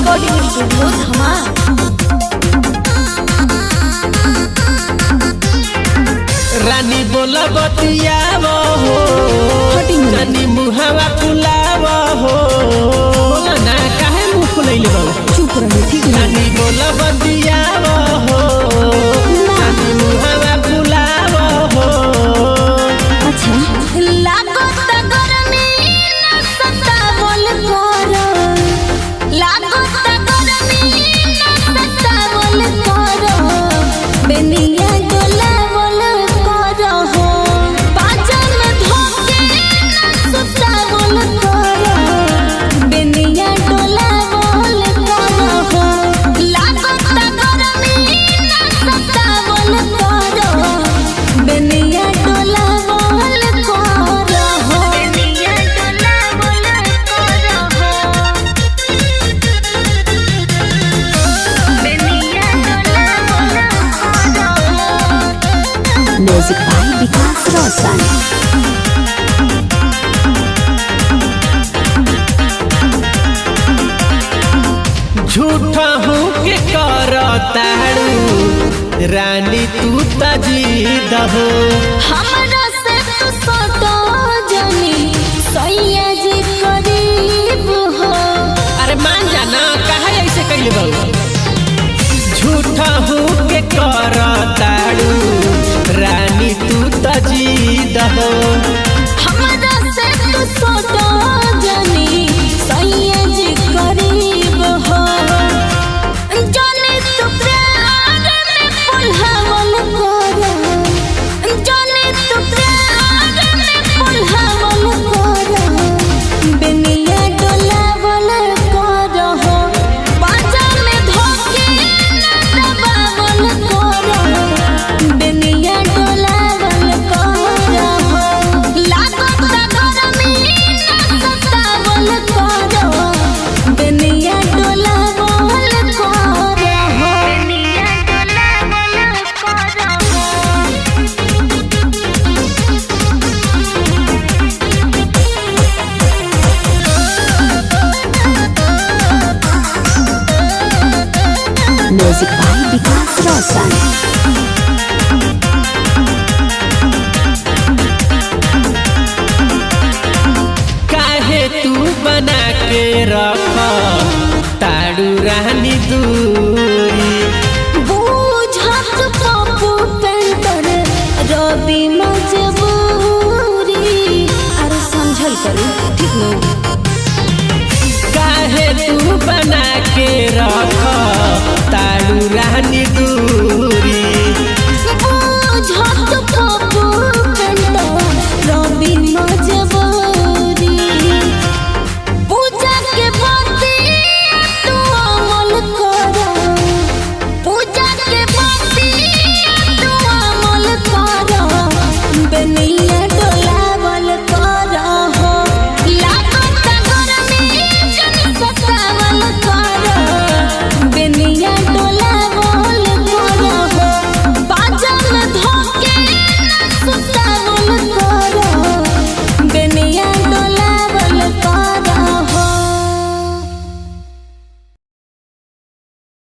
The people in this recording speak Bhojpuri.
रिकॉर्डिंग स्टूडियो धमाल। रानी बोला बतियावो हो, रानी मुहावा फुलावो हो। ना काहे मुंह फुलैले बाबू? चुप रहे ठीक है। रानी बोला बतियावो हो, रानी मुहावा फुलावो हो। अच्छा लागत गरमी न सतावल करो, लागत गरमी न सतावल करो, बेनिया डोलावल करो हो, बाजा में धोके न सुतावल करो, बेनिया डोलावल करो हो, लागत गरमी न सतावल करो, बेनिया डोलावल करो हो, बेनिया डोलावल करो हो, बेनिया डोलावल करो हो। म्यूजिक बाय विकास रोशन। झूठा हूँ के करताड़ू रानी तू तजीद हो। हमरा से तू सतो जनी सैया जी करीब हो। अरे मान जाना काहे ऐसे कैले बाबू? झूठा हूँ के करताड़ू रानी तू तजीद हो। हमरा से तू सतो जनी सैया जी करीब हो। जाने तू प्यार में पुल्हावल करो, जाने तू प्यार में पुल्हावल करो, बेनिया डोलावल करो हो, बाजा में धोके न दबावल करो, बेनिया डोलावल करो हो, लागत गरमी न सतावल करो, बेनिया डोलावल करो हो, बेनिया डोलावल करो हो। म्यूजिक बाय विकास रोशन। काहे तू बना के रख ताड़ू रानी दूरी। बुझत पप्पू पेंटर रवि मजबूरी। अरे समझल करू ठीक न? काहे तू बना के रख